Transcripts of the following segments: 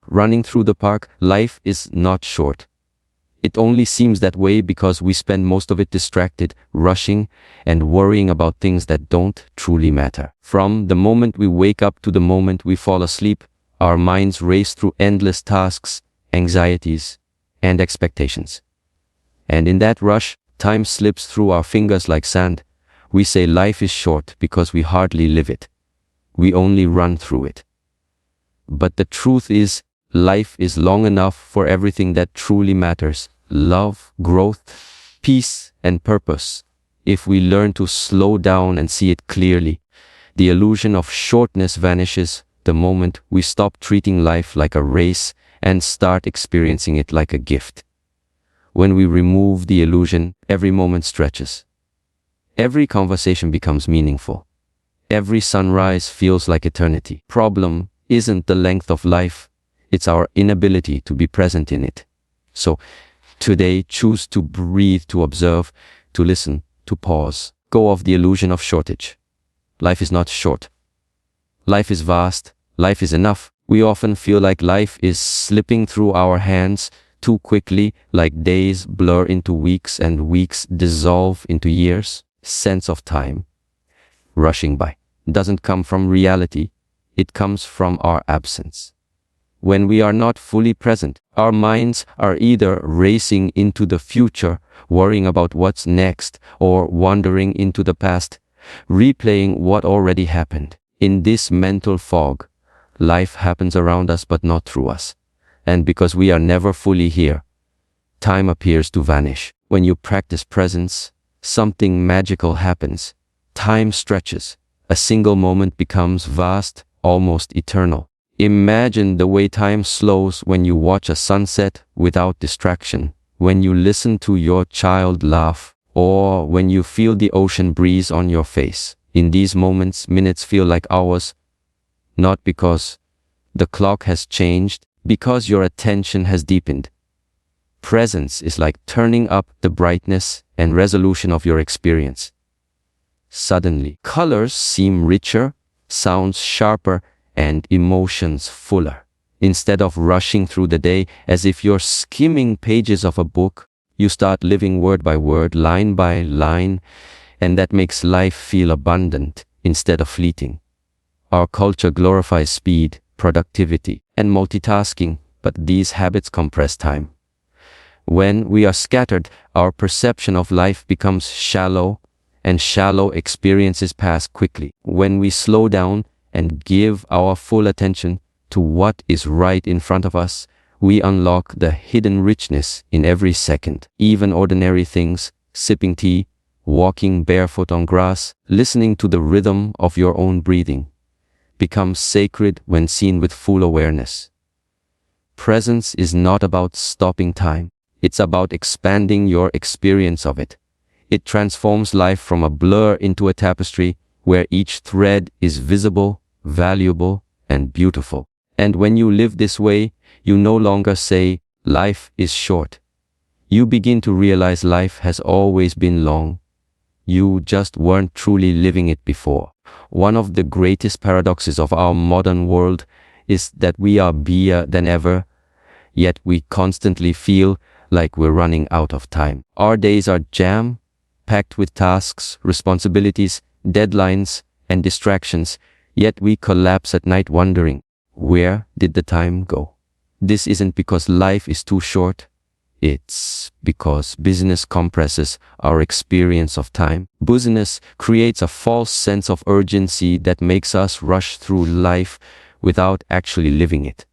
running through the park. Life is not short. It only seems that way because we spend most of it distracted, rushing, and worrying about things that don't truly matter. From the moment we wake up to the moment we fall asleep, our minds race through endless tasks, anxieties, and expectations. And in that rush, time slips through our fingers like sand. We say life is short because we hardly live it. We only run through it. But the truth is, life is long enough for everything that truly matters: love, growth, peace, and purpose. If we learn to slow down and see it clearly, the illusion of shortness vanishes the moment we stop treating life like a race and start experiencing it like a gift. When we remove the illusion, every moment stretches. Every conversation becomes meaningful. Every sunrise feels like eternity. Problem isn't the length of life, it's our inability to be present in it. So, today, choose to breathe, to observe, to listen, to pause. Go off the illusion of shortage. Life is not short. Life is vast. Life is enough. We often feel like life is slipping through our hands too quickly, like days blur into weeks and weeks dissolve into years. Sense of time rushing by doesn't come from reality. It comes from our absence. When we are not fully present, our minds are either racing into the future, worrying about what's next, or wandering into the past, replaying what already happened. In this mental fog, life happens around us but not through us. And because we are never fully here, time appears to vanish. When you practice presence, something magical happens. Time stretches. A single moment becomes vast, almost eternal. Imagine the way time slows when you watch a sunset without distraction, when you listen to your child laugh, or when you feel the ocean breeze on your face. In these moments, minutes feel like hours, not because the clock has changed, because your attention has deepened. Presence is like turning up the brightness and resolution of your experience. Suddenly, colors seem richer, sounds sharper, and emotions fuller. Instead of rushing through the day as if you're skimming pages of a book, you start living word by word, line by line, and that makes life feel abundant instead of fleeting. Our culture glorifies speed, productivity, and multitasking, but these habits compress time. When we are scattered, our perception of life becomes shallow, and shallow experiences pass quickly. When we slow down and give our full attention to what is right in front of us, we unlock the hidden richness in every second. Even ordinary things, sipping tea, walking barefoot on grass, listening to the rhythm of your own breathing, become sacred when seen with full awareness. Presence is not about stopping time. It's about expanding your experience of it. It transforms life from a blur into a tapestry where each thread is visible, valuable, and beautiful. And when you live this way, you no longer say, life is short. You begin to realize life has always been long. You just weren't truly living it before. One of the greatest paradoxes of our modern world is that we are busier than ever, yet we constantly feel like we're running out of time. Our days are jam-packed with tasks, responsibilities, deadlines, and distractions, yet we collapse at night wondering, where did the time go? This isn't because life is too short. It's because business compresses our experience of time. Busyness creates a false sense of urgency that makes us rush through life without actually living it.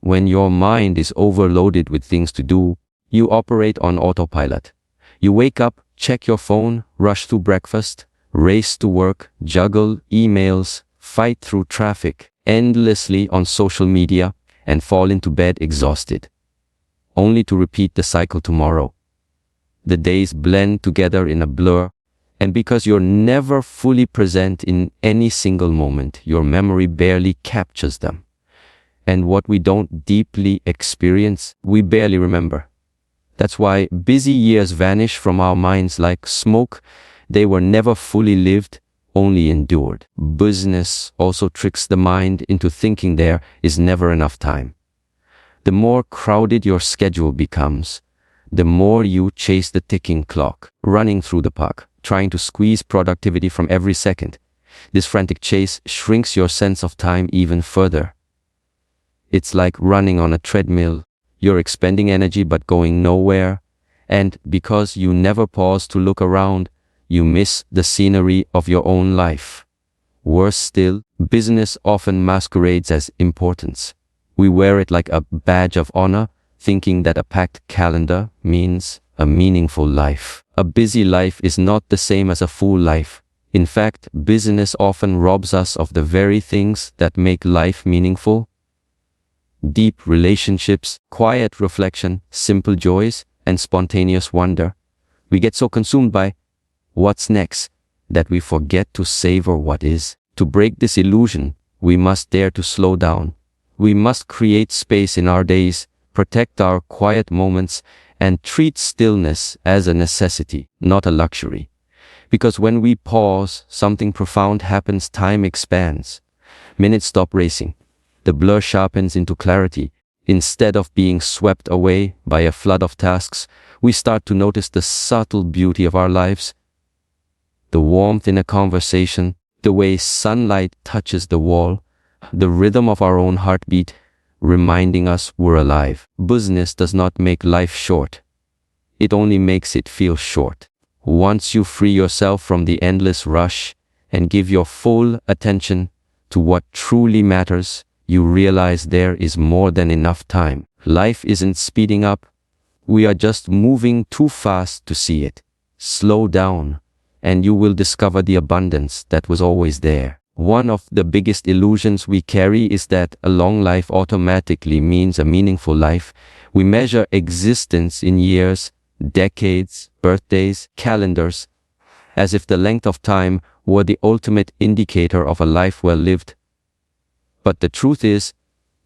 When your mind is overloaded with things to do, you operate on autopilot. You wake up, check your phone, rush through breakfast, race to work, juggle emails, fight through traffic, endlessly on social media, and fall into bed exhausted, only to repeat the cycle tomorrow. The days blend together in a blur, and because you're never fully present in any single moment, your memory barely captures them. And what we don't deeply experience, we barely remember. That's why busy years vanish from our minds like smoke. They were never fully lived, only endured. Business also tricks the mind into thinking there is never enough time. The more crowded your schedule becomes, the more you chase the ticking clock, running through the park, trying to squeeze productivity from every second. This frantic chase shrinks your sense of time even further. It's like running on a treadmill. You're expending energy but going nowhere. And because you never pause to look around, you miss the scenery of your own life. Worse still, business often masquerades as importance. We wear it like a badge of honor, thinking that a packed calendar means a meaningful life. A busy life is not the same as a full life. In fact, business often robs us of the very things that make life meaningful. Deep relationships, quiet reflection, simple joys, and spontaneous wonder. We get so consumed by what's next that we forget to savor what is. To break this illusion, we must dare to slow down. We must create space in our days, protect our quiet moments, and treat stillness as a necessity, not a luxury. Because when we pause, something profound happens. Time expands. Minutes stop racing. The blur sharpens into clarity. Instead of being swept away by a flood of tasks, we start to notice the subtle beauty of our lives. The warmth in a conversation, the way sunlight touches the wall, the rhythm of our own heartbeat, reminding us we're alive. Business does not make life short. It only makes it feel short. Once you free yourself from the endless rush and give your full attention to what truly matters, you realize there is more than enough time. Life isn't speeding up. We are just moving too fast to see it. Slow down, and you will discover the abundance that was always there. One of the biggest illusions we carry is that a long life automatically means a meaningful life. We measure existence in years, decades, birthdays, calendars, as if the length of time were the ultimate indicator of a life well lived. But the truth is,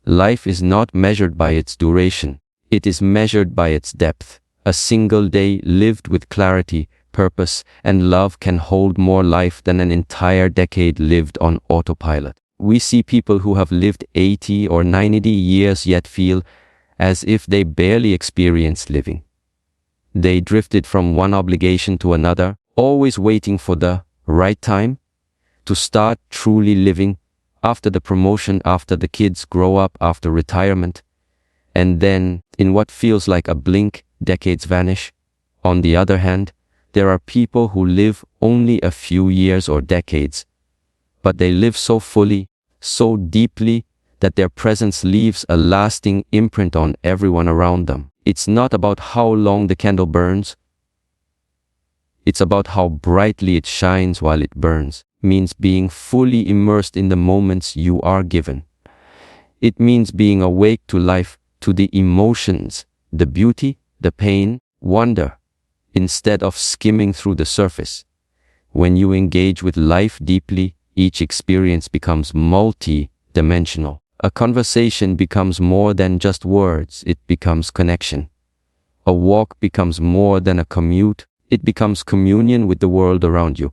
life is not measured by its duration. It is measured by its depth. A single day lived with clarity, purpose, and love can hold more life than an entire decade lived on autopilot. We see people who have lived 80 or 90 years yet feel as if they barely experienced living. They drifted from one obligation to another, always waiting for the right time to start truly living. After the promotion, after the kids grow up, after retirement, and then, in what feels like a blink, decades vanish. On the other hand, there are people who live only a few years or decades, but they live so fully, so deeply, that their presence leaves a lasting imprint on everyone around them. It's not about how long the candle burns. It's about how brightly it shines while it burns. Means being fully immersed in the moments you are given. It means being awake to life, to the emotions, the beauty, the pain, wonder, instead of skimming through the surface. When you engage with life deeply, each experience becomes multi-dimensional. A conversation becomes more than just words, it becomes connection. A walk becomes more than a commute, it becomes communion with the world around you.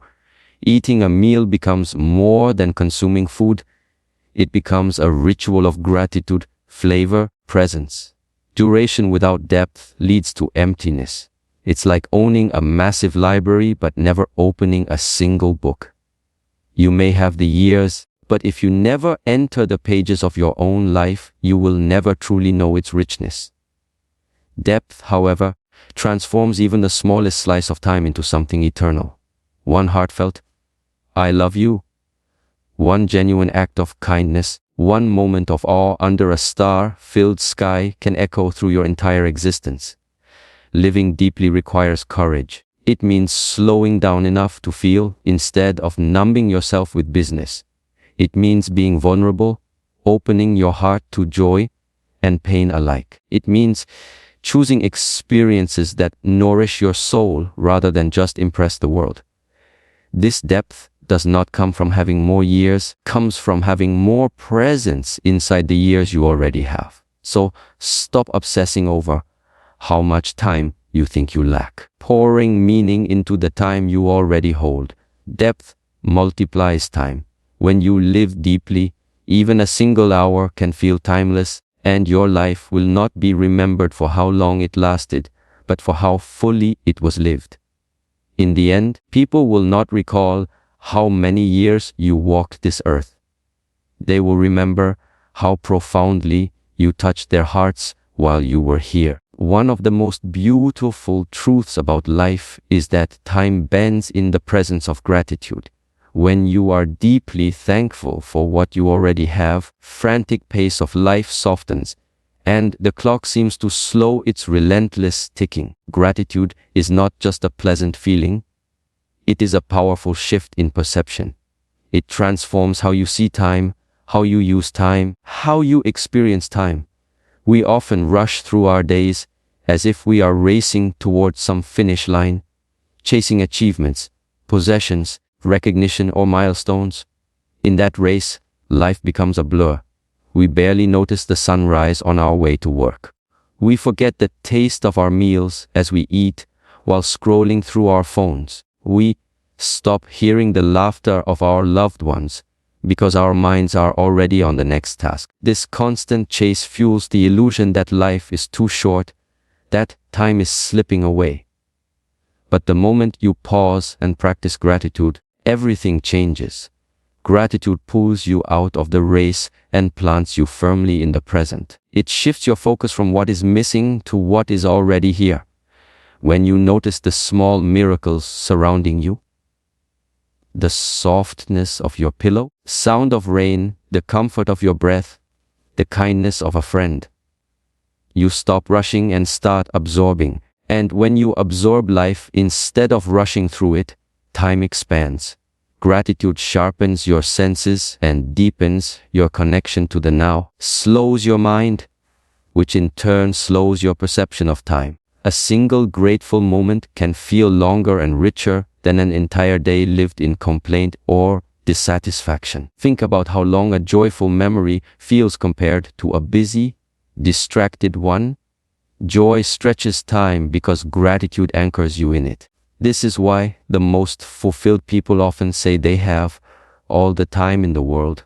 Eating a meal becomes more than consuming food. It becomes a ritual of gratitude, flavor, presence. Duration without depth leads to emptiness. It's like owning a massive library but never opening a single book. You may have the years, but if you never enter the pages of your own life, you will never truly know its richness. Depth, however, transforms even the smallest slice of time into something eternal. One heartfelt "I love you," one genuine act of kindness, one moment of awe under a star-filled sky can echo through your entire existence. Living deeply requires courage. It means slowing down enough to feel instead of numbing yourself with business. It means being vulnerable, opening your heart to joy and pain alike. It means choosing experiences that nourish your soul rather than just impress the world. This depth does not come from having more years, comes from having more presence inside the years you already have. So stop obsessing over how much time you think you lack. Pouring meaning into the time you already hold. Depth multiplies time. When you live deeply, even a single hour can feel timeless, And your life will not be remembered for how long it lasted, but for how fully it was lived. In the end, people will not recall how many years you walked this earth. They will remember how profoundly you touched their hearts while you were here. One of the most beautiful truths about life is that time bends in the presence of gratitude. When you are deeply thankful for what you already have, frantic pace of life softens, and the clock seems to slow its relentless ticking. Gratitude is not just a pleasant feeling, it is a powerful shift in perception. It transforms how you see time, how you use time, how you experience time. We often rush through our days as if we are racing towards some finish line, chasing achievements, possessions, recognition, or milestones. In that race, life becomes a blur. We barely notice the sunrise on our way to work. We forget the taste of our meals as we eat while scrolling through our phones. We stop hearing the laughter of our loved ones because our minds are already on the next task. This constant chase fuels the illusion that life is too short, that time is slipping away. But the moment you pause and practice gratitude, everything changes. Gratitude pulls you out of the race and plants you firmly in the present. It shifts your focus from what is missing to what is already here. When you notice the small miracles surrounding you, the softness of your pillow, sound of rain, the comfort of your breath, the kindness of a friend, you stop rushing and start absorbing. And when you absorb life instead of rushing through it, time expands. Gratitude sharpens your senses and deepens your connection to the now, slows your mind, which in turn slows your perception of time. A single grateful moment can feel longer and richer than an entire day lived in complaint or dissatisfaction. Think about how long a joyful memory feels compared to a busy, distracted one. Joy stretches time because gratitude anchors you in it. This is why the most fulfilled people often say they have all the time in the world.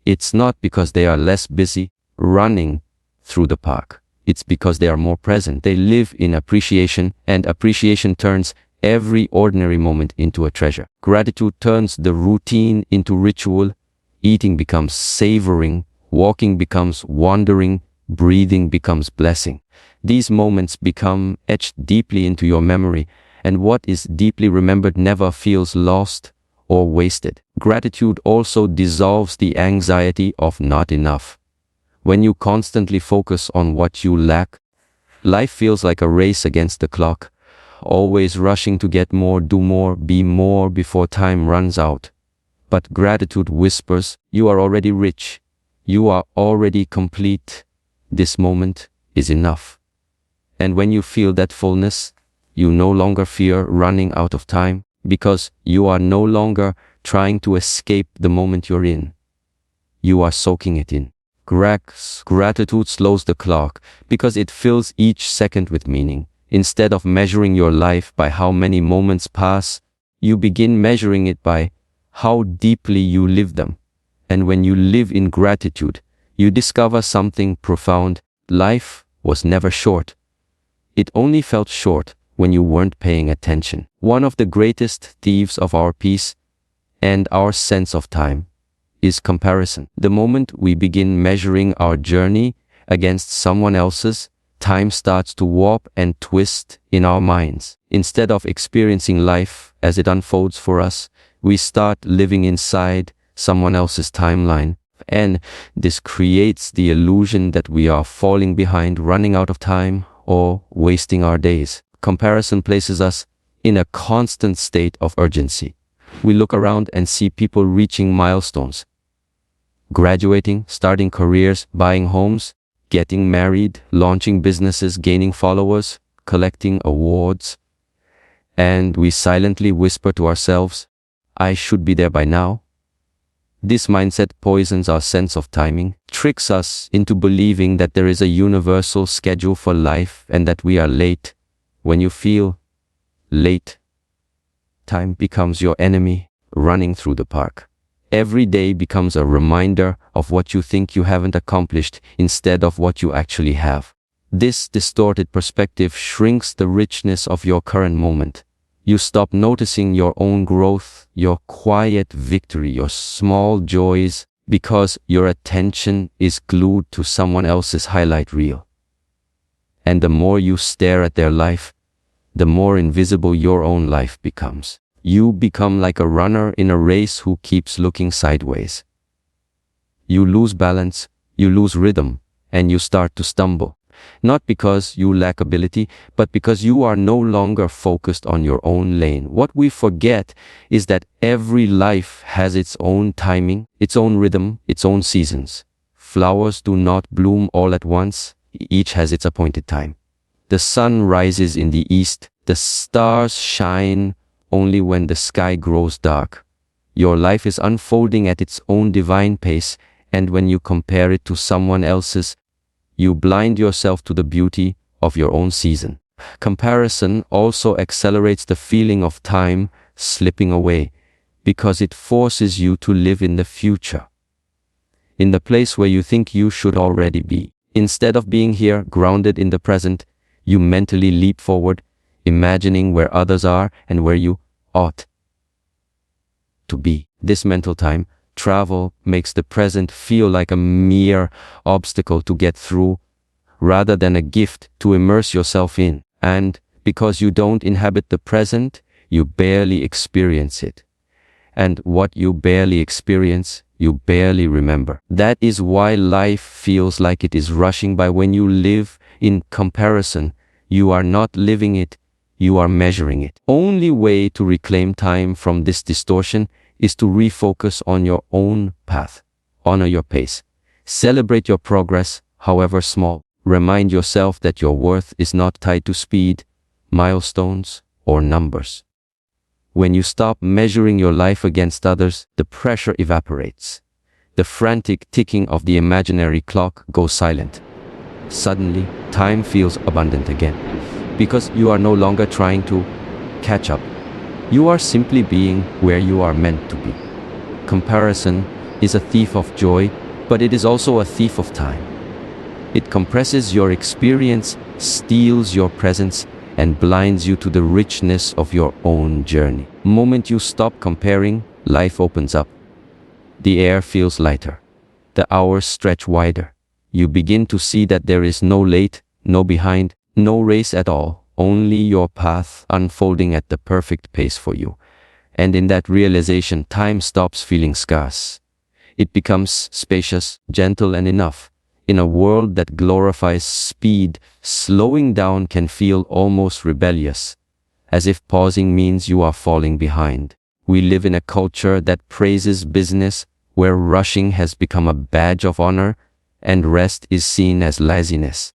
It's not because they are less busy running through the park. It's because they are more present. They live in appreciation, and appreciation turns every ordinary moment into a treasure. Gratitude turns the routine into ritual. Eating becomes savoring, walking becomes wandering, breathing becomes blessing. These moments become etched deeply into your memory, and what is deeply remembered never feels lost or wasted. Gratitude also dissolves the anxiety of not enough. When you constantly focus on what you lack, life feels like a race against the clock, always rushing to get more, do more, be more before time runs out. But gratitude whispers, you are already rich, you are already complete, this moment is enough. And when you feel that fullness, you no longer fear running out of time, because you are no longer trying to escape the moment you're in. You are soaking it in. Gratitude slows the clock because it fills each second with meaning. Instead of measuring your life by how many moments pass, you begin measuring it by how deeply you live them. And when you live in gratitude, you discover something profound. Life was never short. It only felt short when you weren't paying attention. One of the greatest thieves of our peace and our sense of time is comparison. The moment we begin measuring our journey against someone else's, time starts to warp and twist in our minds. Instead of experiencing life as it unfolds for us, we start living inside someone else's timeline. And this creates the illusion that we are falling behind, running out of time, or wasting our days. Comparison places us in a constant state of urgency. We look around and see people reaching milestones, graduating, starting careers, buying homes, getting married, launching businesses, gaining followers, collecting awards. And we silently whisper to ourselves, I should be there by now. This mindset poisons our sense of timing, tricks us into believing that there is a universal schedule for life and that we are late. When you feel late, time becomes your enemy, running through the park. Every day becomes a reminder of what you think you haven't accomplished instead of what you actually have. This distorted perspective shrinks the richness of your current moment. You stop noticing your own growth, your quiet victory, your small joys, because your attention is glued to someone else's highlight reel. And the more you stare at their life, the more invisible your own life becomes. You become like a runner in a race who keeps looking sideways. You lose balance, you lose rhythm, and you start to stumble. Not because you lack ability, but because you are no longer focused on your own lane. What we forget is that every life has its own timing, its own rhythm, its own seasons. Flowers do not bloom all at once, each has its appointed time. The sun rises in the east, the stars shine only when the sky grows dark. Your life is unfolding at its own divine pace, and when you compare it to someone else's, you blind yourself to the beauty of your own season. Comparison also accelerates the feeling of time slipping away, because it forces you to live in the future, in the place where you think you should already be. Instead of being here, grounded in the present, you mentally leap forward, imagining where others are and where you ought to be. This mental time travel makes the present feel like a mere obstacle to get through, rather than a gift to immerse yourself in. And because you don't inhabit the present, you barely experience it. And what you barely experience, you barely remember. That is why life feels like it is rushing by. When you live in comparison, you are not living it, you are measuring it. Only way to reclaim time from this distortion is to refocus on your own path. Honor your pace. Celebrate your progress, however small. Remind yourself that your worth is not tied to speed, milestones, or numbers. When you stop measuring your life against others, the pressure evaporates. The frantic ticking of the imaginary clock goes silent. Suddenly, time feels abundant again, because you are no longer trying to catch up. You are simply being where you are meant to be. Comparison is a thief of joy, but it is also a thief of time. It compresses your experience, steals your presence, and blinds you to the richness of your own journey. The moment you stop comparing, life opens up. The air feels lighter. The hours stretch wider. You begin to see that there is no late, no behind, no race at all, only your path unfolding at the perfect pace for you. And in that realization, time stops feeling scarce. It becomes spacious, gentle, and enough. In a world that glorifies speed, slowing down can feel almost rebellious, as if pausing means you are falling behind. We live in a culture that praises business, where rushing has become a badge of honor, and rest is seen as laziness.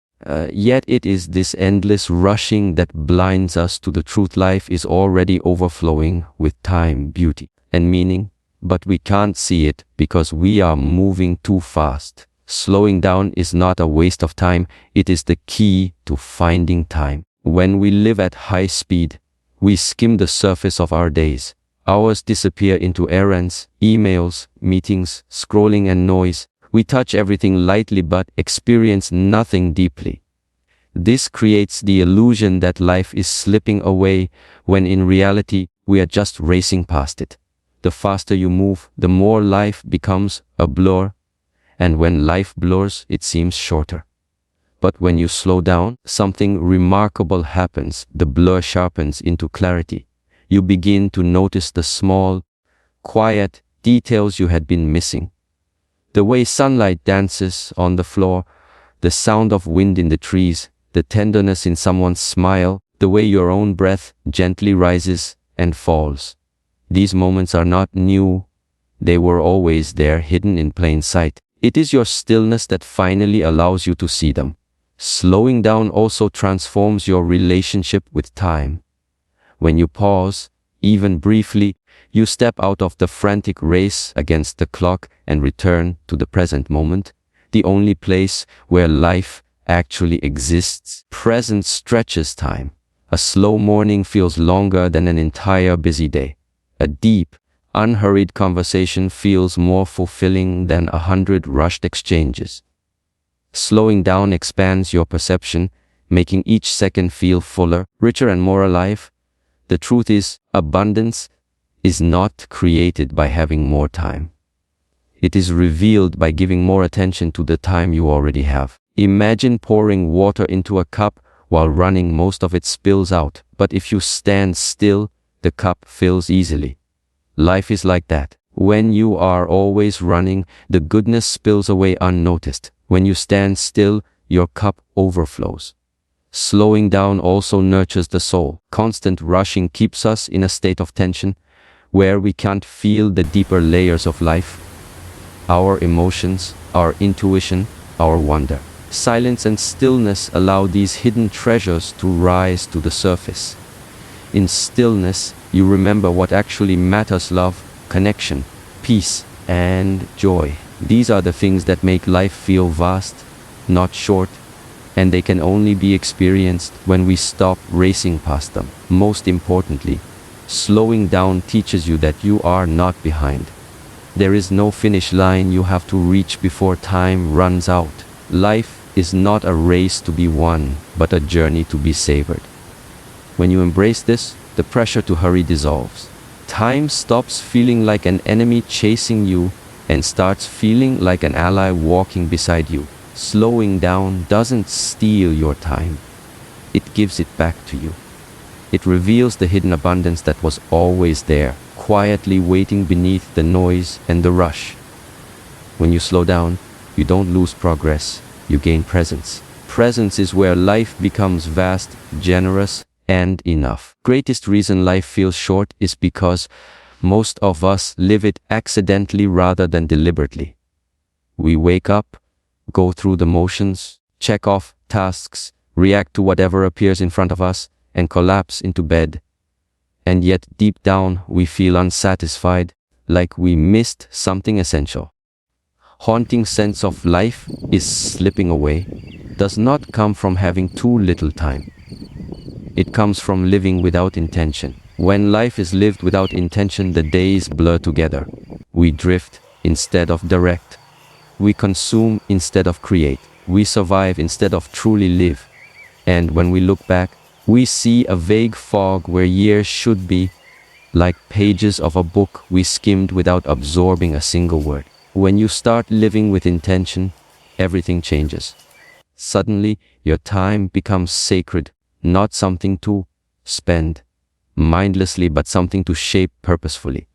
Yet it is this endless rushing that blinds us to the truth. Life is already overflowing with time, beauty, and meaning, but we can't see it because we are moving too fast. Slowing down is not a waste of time, it is the key to finding time. When we live at high speed, we skim the surface of our days. Hours disappear into errands, emails, meetings, scrolling, and noise. We touch everything lightly but experience nothing deeply. This creates the illusion that life is slipping away, when in reality, we are just racing past it. The faster you move, the more life becomes a blur, and when life blurs, it seems shorter. But when you slow down, something remarkable happens. The blur sharpens into clarity. You begin to notice the small, quiet details you had been missing. The way sunlight dances on the floor, the sound of wind in the trees, the tenderness in someone's smile, the way your own breath gently rises and falls. These moments are not new. They were always there, hidden in plain sight. It is your stillness that finally allows you to see them. Slowing down also transforms your relationship with time. When you pause, even briefly, you step out of the frantic race against the clock and return to the present moment, the only place where life actually exists. Present stretches time. A slow morning feels longer than an entire busy day. A deep, unhurried conversation feels more fulfilling than 100 rushed exchanges. Slowing down expands your perception, making each second feel fuller, richer, and more alive. The truth is, abundance is not created by having more time. It is revealed by giving more attention to the time you already have. Imagine pouring water into a cup while running. Most of it spills out, but if you stand still, the cup fills easily. Life is like that. When you are always running, the goodness spills away unnoticed. When you stand still, your cup overflows. Slowing down also nurtures the soul. Constant rushing keeps us in a state of tension, where we can't feel the deeper layers of life, our emotions, our intuition, our wonder. Silence and stillness allow these hidden treasures to rise to the surface. In stillness, you remember what actually matters: love, connection, peace, and joy. These are the things that make life feel vast, not short, and they can only be experienced when we stop racing past them. Most importantly, slowing down teaches you that you are not behind. There is no finish line you have to reach before time runs out. Life is not a race to be won, but a journey to be savored. When you embrace this, the pressure to hurry dissolves. Time stops feeling like an enemy chasing you and starts feeling like an ally walking beside you. Slowing down doesn't steal your time. It gives it back to you. It reveals the hidden abundance that was always there, quietly waiting beneath the noise and the rush. When you slow down, you don't lose progress, you gain presence. Presence is where life becomes vast, generous, and enough. Greatest reason life feels short is because most of us live it accidentally rather than deliberately. We wake up, go through the motions, check off tasks, react to whatever appears in front of us, and collapse into bed. And yet deep down we feel unsatisfied, like we missed something essential. Haunting sense of life is slipping away does not come from having too little time. It comes from living without intention. When life is lived without intention, the days blur together. We drift instead of direct. We consume instead of create. We survive instead of truly live. And when we look back, we see a vague fog where years should be, like pages of a book we skimmed without absorbing a single word. When you start living with intention, everything changes. Suddenly, your time becomes sacred, not something to spend mindlessly, but something to shape purposefully.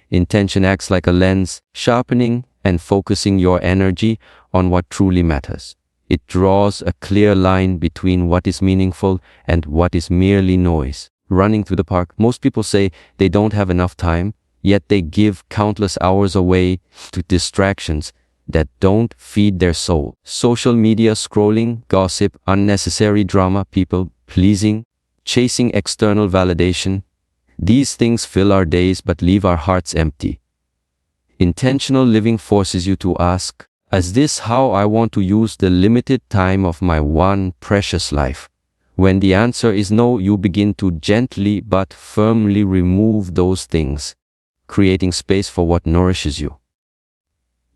Intention acts like a lens, sharpening and focusing your energy on what truly matters. It draws a clear line between what is meaningful and what is merely noise. Running through the park, most people say they don't have enough time, yet they give countless hours away to distractions that don't feed their soul. Social media scrolling, gossip, unnecessary drama, people pleasing, chasing external validation. These things fill our days but leave our hearts empty. Intentional living forces you to ask, is this how I want to use the limited time of my one precious life? When the answer is no, you begin to gently but firmly remove those things, creating space for what nourishes you.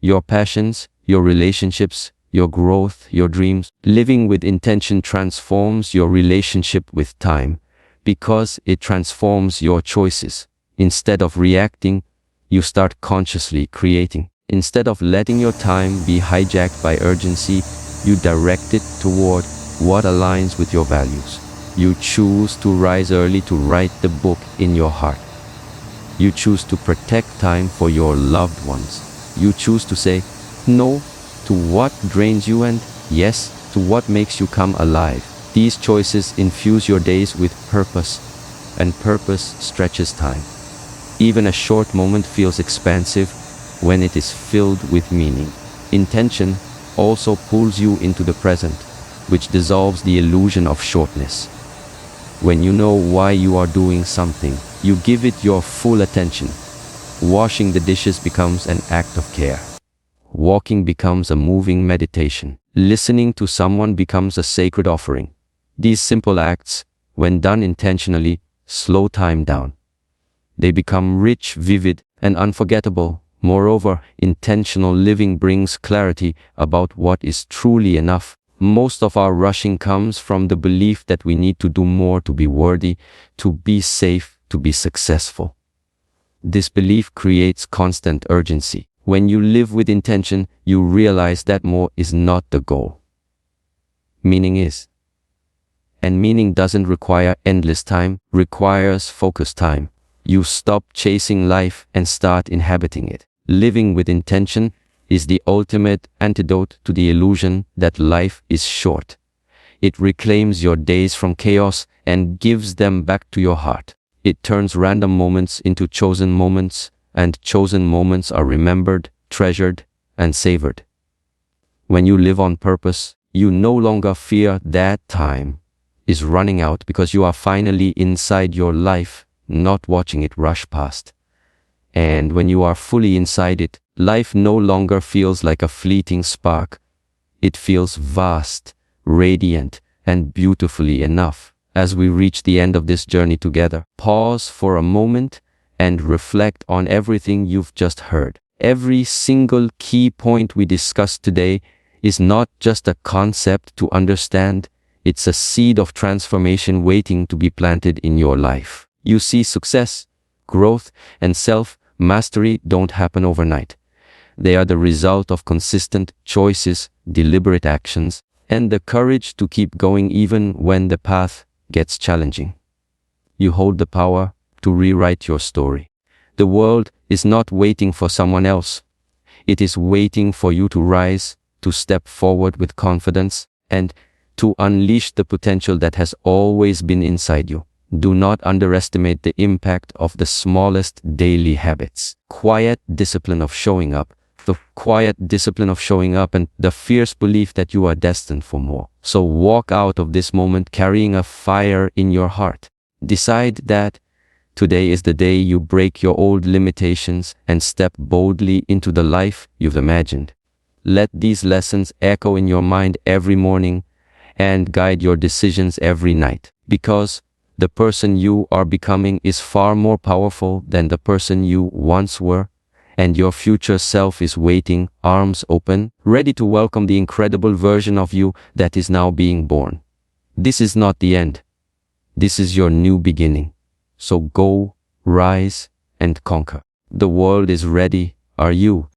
Your passions, your relationships, your growth, your dreams. Living with intention transforms your relationship with time because it transforms your choices. Instead of reacting, you start consciously creating. Instead of letting your time be hijacked by urgency, you direct it toward what aligns with your values. You choose to rise early to write the book in your heart. You choose to protect time for your loved ones. You choose to say no to what drains you and yes to what makes you come alive. These choices infuse your days with purpose, and purpose stretches time. Even a short moment feels expansive when it is filled with meaning. Intention also pulls you into the present, which dissolves the illusion of shortness. When you know why you are doing something, you give it your full attention. Washing the dishes becomes an act of care. Walking becomes a moving meditation. Listening to someone becomes a sacred offering. These simple acts, when done intentionally, slow time down. They become rich, vivid, and unforgettable. Moreover, intentional living brings clarity about what is truly enough. Most of our rushing comes from the belief that we need to do more to be worthy, to be safe, to be successful. This belief creates constant urgency. When you live with intention, you realize that more is not the goal. Meaning is. And meaning doesn't require endless time, requires focused time. You stop chasing life and start inhabiting it. Living with intention is the ultimate antidote to the illusion that life is short. It reclaims your days from chaos and gives them back to your heart. It turns random moments into chosen moments, and chosen moments are remembered, treasured, and savored. When you live on purpose, you no longer fear that time is running out because you are finally inside your life, not watching it rush past. And when you are fully inside it, life no longer feels like a fleeting spark. It feels vast, radiant, and beautifully enough. As we reach the end of this journey together, pause for a moment and reflect on everything you've just heard. Every single key point we discussed today is not just a concept to understand, it's a seed of transformation waiting to be planted in your life. You see, success, growth, and self-mastery don't happen overnight. They are the result of consistent choices, deliberate actions, and the courage to keep going even when the path gets challenging. You hold the power to rewrite your story. The world is not waiting for someone else. It is waiting for you to rise, to step forward with confidence, and to unleash the potential that has always been inside you. Do not underestimate the impact of the smallest daily habits. Quiet discipline of showing up. The quiet discipline of showing up and the fierce belief that you are destined for more. So walk out of this moment carrying a fire in your heart. Decide that today is the day you break your old limitations and step boldly into the life you've imagined. Let these lessons echo in your mind every morning and guide your decisions every night. Because the person you are becoming is far more powerful than the person you once were, and your future self is waiting, arms open, ready to welcome the incredible version of you that is now being born. This is not the end. This is your new beginning. So go, rise, and conquer. The world is ready. Are you?